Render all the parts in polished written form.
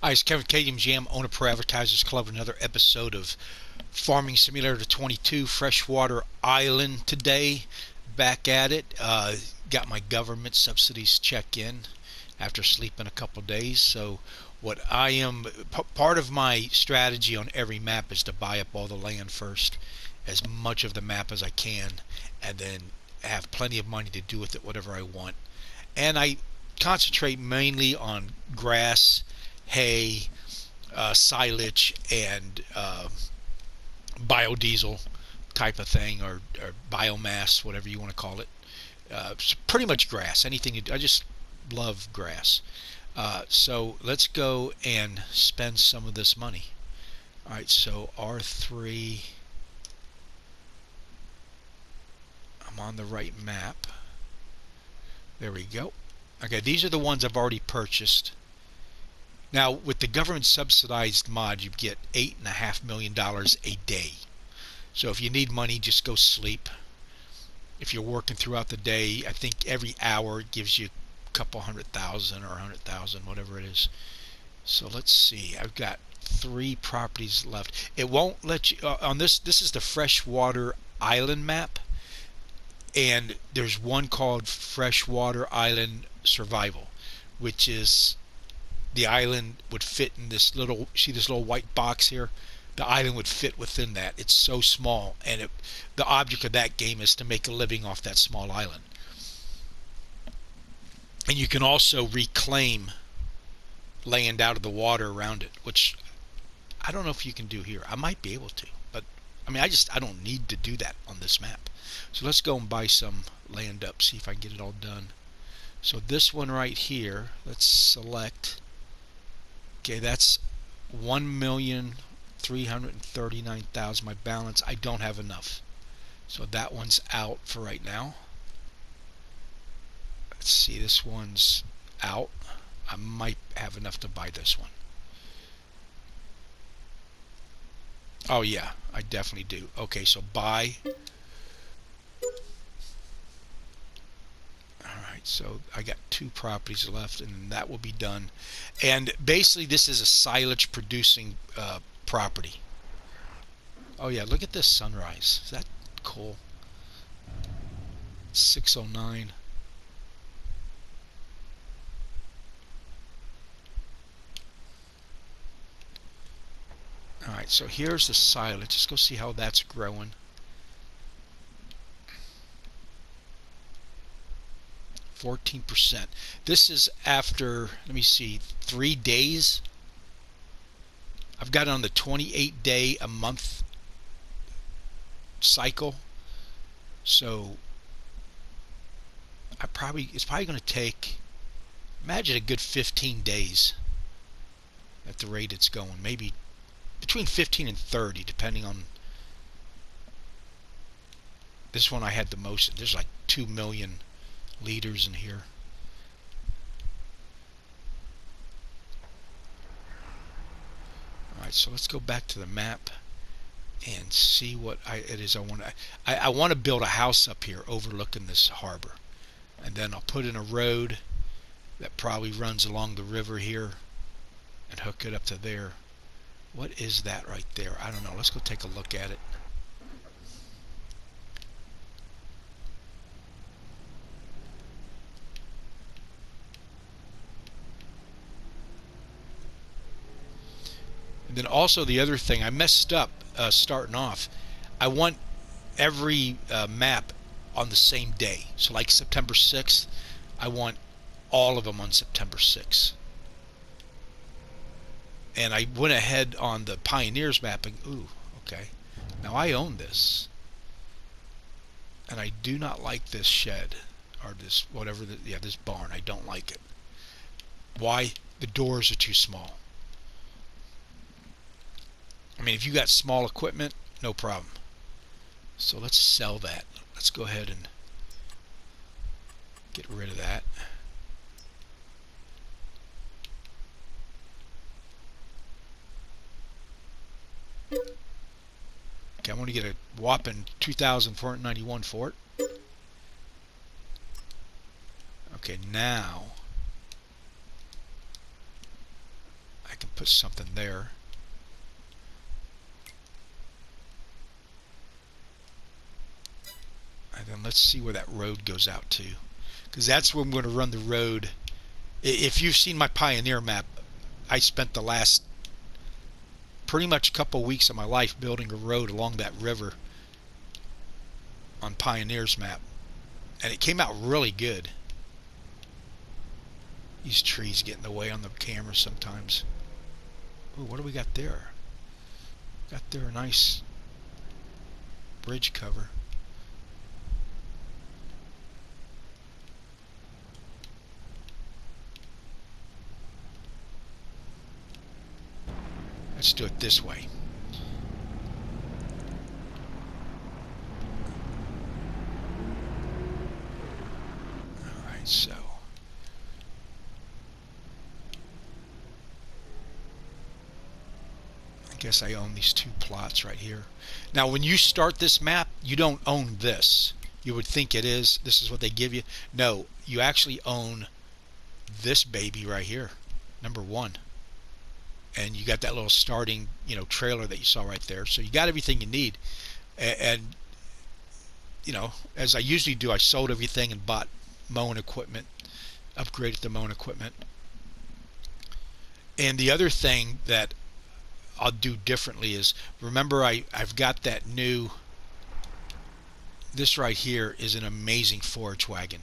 Hi, it's Kevin K. Jam, owner Pro Advertisers Club, another episode of Farming Simulator 22 Freshwater Island today. Back at it. Got my government subsidies check in after sleeping a couple days. So, what I am part of my strategy on every map is to buy up all the land first, as much of the map as I can, and then have plenty of money to do with it whatever I want. And I concentrate mainly on grass, hay, silage, and biodiesel type of thing, or biomass, whatever you want to call it. It's pretty much grass. Anything I just love grass. So let's go and spend some of this money. All right, so R3. I'm on the right map. There we go. Okay, these are the ones I've already purchased. Now, with the government subsidized mod, you get $8.5 million a day. So if you need money, just go sleep. If you're working throughout the day, I think every hour it gives you a couple 100,000 or 100,000, whatever it is. So let's see. I've got 3 properties left. It won't let you on this. This is the Freshwater Island map, and there's one called Freshwater Island Survival, which is the island would fit in this little, see this little white box here? The island would fit within that. It's so small, and the object of that game is to make a living off that small island. And you can also reclaim land out of the water around it, which I don't know if you can do here. I might be able to, but I mean, I don't need to do that on this map. So let's go and buy some land up, see if I can get it all done. So this one right here, let's select. Okay, that's 1,339,000. My balance, I don't have enough. So that one's out for right now. Let's see, this one's out. I might have enough to buy this one. Oh yeah, I definitely do. Okay, so buy. Alright, so I got 2 properties left, and that will be done. And basically this is a silage producing property. Oh yeah, look at this sunrise. Is that cool? 6:09. Alright, so here's the silage. Let's go see how that's growing. 14%. This is after, let me see, 3 days. I've got it on the 28-day a month cycle. So it's probably going to take, imagine, a good 15 days at the rate it's going. Maybe between 15 and 30, depending on. This one I had the most. There's like 2 million liters in here. Alright, so let's go back to the map and see what it is I want to. I want to build a house up here overlooking this harbor, and then I'll put in a road that probably runs along the river here and hook it up to there. What is that right there? I don't know. Let's go take a look at it. And then also the other thing, I messed up starting off. I want every map on the same day. So like September 6th, I want all of them on September 6th. And I went ahead on the Pioneers mapping. Ooh, okay. Now I own this. And I do not like this shed, or this, whatever, this barn. I don't like it. Why? The doors are too small. I mean, if you got small equipment, no problem. So let's sell that. Let's go ahead and get rid of that. Okay, I want to get a whopping 2,491 for it. Okay, now put something there. And then let's see where that road goes out to, because that's where I'm going to run the road. If you've seen my Pioneer map, I spent the last pretty much couple weeks of my life building a road along that river on Pioneer's map, and it came out really good. These trees get in the way on the camera sometimes. Ooh, what do we got there? Got there a nice bridge cover. Let's do it this way. Alright, so I guess I own these two plots right here. Now when you start this map, you don't own this. You would think it is. This is what they give you. No, you actually own this baby right here, number 1. And you got that little starting, trailer that you saw right there. So you got everything you need. And as I usually do, I sold everything and bought mowing equipment, upgraded the mowing equipment. And the other thing that I'll do differently is, remember I've got that new, this right here is an amazing forage wagon.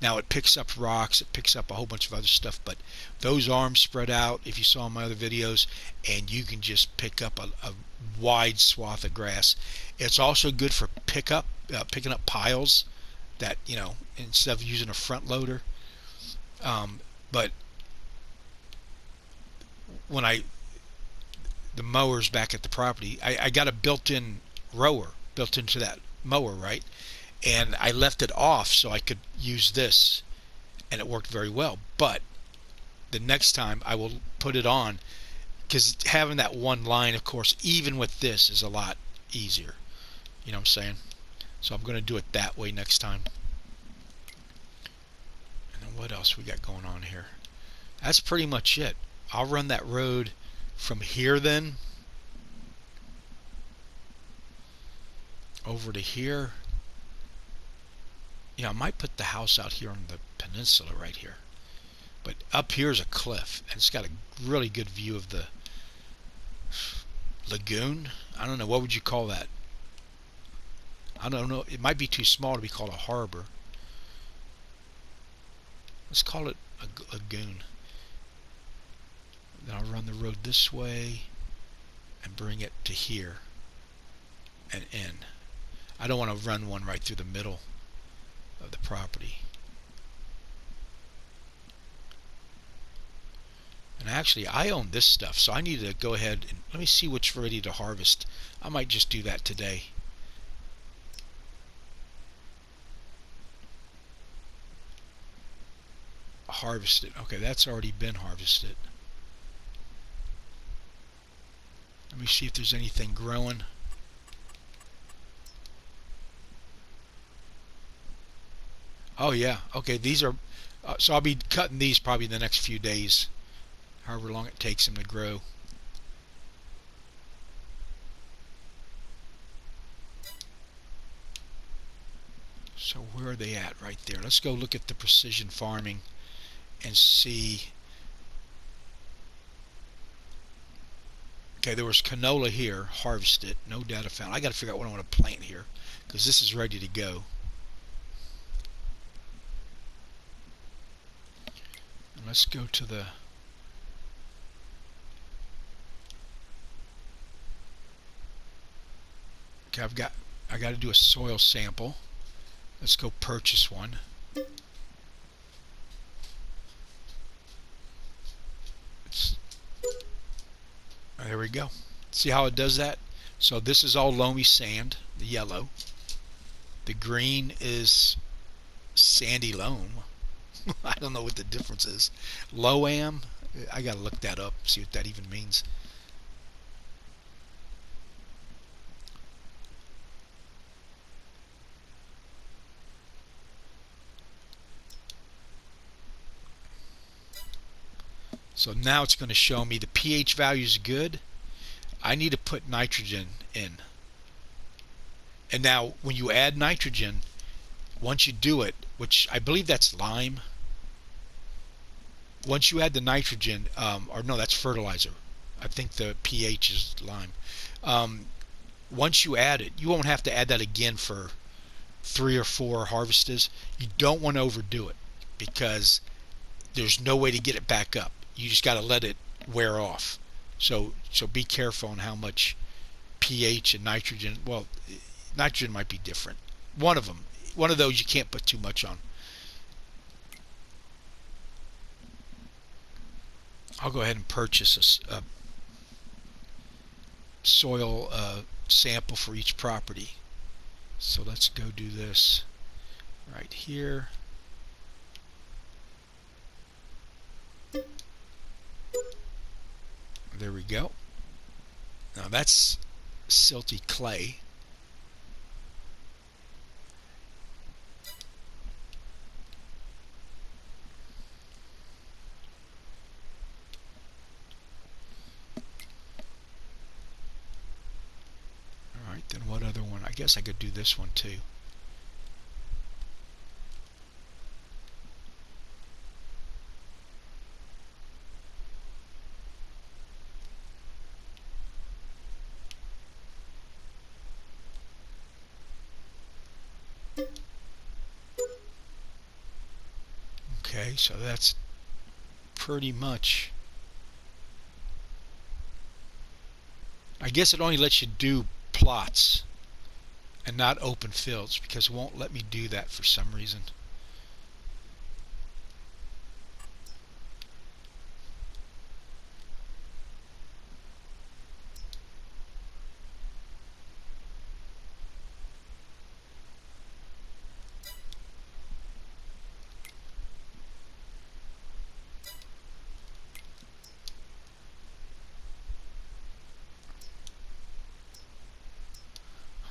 Now it picks up rocks, it picks up a whole bunch of other stuff, but those arms spread out, if you saw my other videos, and you can just pick up a wide swath of grass. It's also good for picking up piles that, instead of using a front loader. But when the mowers back at the property, I got a built-in rower built into that mower, right? And I left it off so I could use this, and it worked very well. But the next time I will put it on, because having that one line, of course, even with this, is a lot easier. You know what I'm saying? So I'm going to do it that way next time. And then what else we got going on here? That's pretty much it. I'll run that road from here then over to here. I might put the house out here on the peninsula right here, but up here is a cliff, and it's got a really good view of the lagoon. I don't know, what would you call that? I don't know, it might be too small to be called a harbor. Let's call it a lagoon. Then I'll run the road this way and bring it to here and in. I don't want to run one right through the middle of the property. And actually I own this stuff, so I need to go ahead and let me see what's ready to harvest. I might just do that today. Harvest it. Okay, that's already been harvested. Let me see if there's anything growing. Oh yeah, okay, these are so I'll be cutting these probably in the next few days, however long it takes them to grow. So where are they at? Right there. Let's go look at the precision farming and see. Okay, there was canola here, harvested, no data found. I got to figure out what I want to plant here, because this is ready to go. And let's go to the okay, I got to do a soil sample. Let's go purchase one. There we go. See how it does that? So this is all loamy sand, the yellow. The green is sandy loam. I don't know what the difference is. Loam, I gotta look that up, see what that even means. So now it's going to show me the pH value is good. I need to put nitrogen in. And now when you add nitrogen, once you do it, which I believe that's lime, once you add the nitrogen, or no, that's fertilizer. I think the pH is lime. Once you add it, you won't have to add that again for 3 or 4 harvests. You don't want to overdo it because there's no way to get it back up. You just got to let it wear off. So be careful on how much pH and nitrogen. Well, nitrogen might be different. One of those you can't put too much on. I'll go ahead and purchase a soil sample for each property. So let's go do this right here. There we go. Now that's silty clay. Alright, then what other one? I guess I could do this one too. Okay, so that's pretty much. I guess it only lets you do plots and not open fields because it won't let me do that for some reason.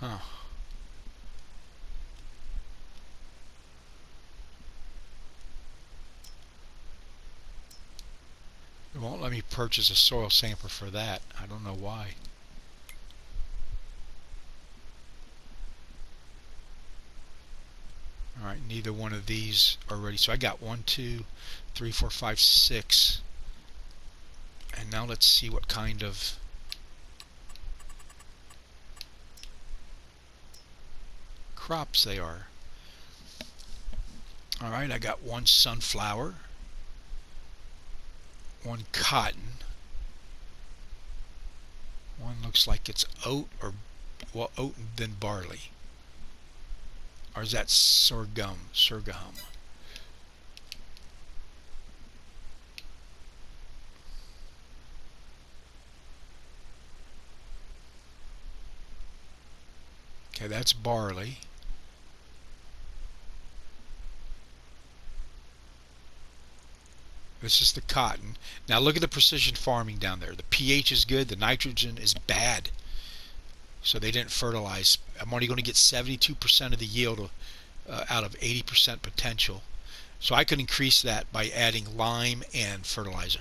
Huh. It won't let me purchase a soil sample for that. I don't know why. Alright, neither one of these are ready. So I got 1, 2, 3, 4, 5, 6. And now let's see what kind of crops they are. Alright, I got 1 sunflower, 1 cotton, 1 looks like it's oat, or well, oat and then barley. Or is that sorghum? Okay, that's barley. This is the cotton. Now look at the precision farming down there. The pH is good, the nitrogen is bad. So they didn't fertilize. I'm only going to get 72% of the yield out of 80% potential. So I could increase that by adding lime and fertilizer.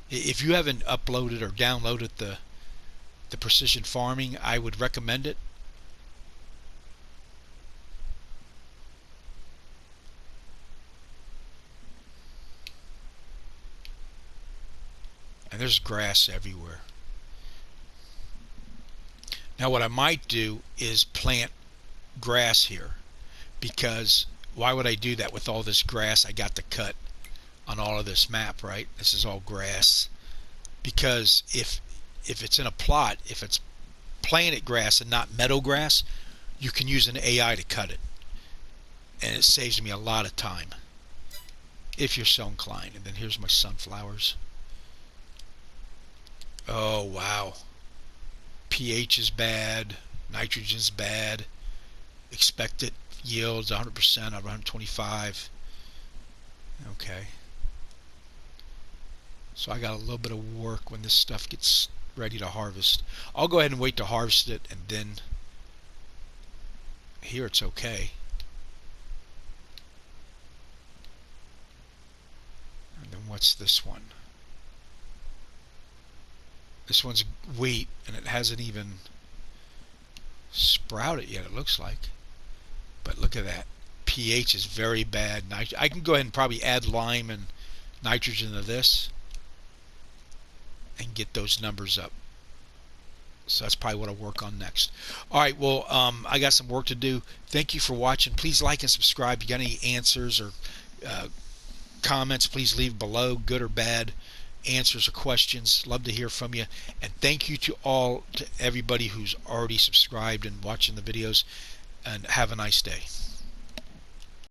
If you haven't uploaded or downloaded the precision farming, I would recommend it. And there's grass everywhere. Now what I might do is plant grass here, because why would I do that with all this grass I got to cut on all of this map, right? This is all grass. Because if it's in a plot, if it's planted grass and not meadow grass, you can use an AI to cut it. And it saves me a lot of time if you're so inclined. And then here's my sunflowers. Oh wow, pH is bad, nitrogen's bad, expected yields 100% out of 125. Okay, so I got a little bit of work when this stuff gets ready to harvest. I'll go ahead and wait to harvest it, and then here it's okay. And then what's this one? This one's wheat, and it hasn't even sprouted yet, it looks like. But look at that. pH is very bad. I can go ahead and probably add lime and nitrogen to this and get those numbers up. So that's probably what I'll work on next. Alright, well, I got some work to do. Thank you for watching. Please like and subscribe. If you got any answers or comments, please leave below, good or bad, answers or questions. Love to hear from you. And thank you to everybody who's already subscribed and watching the videos. And have a nice day.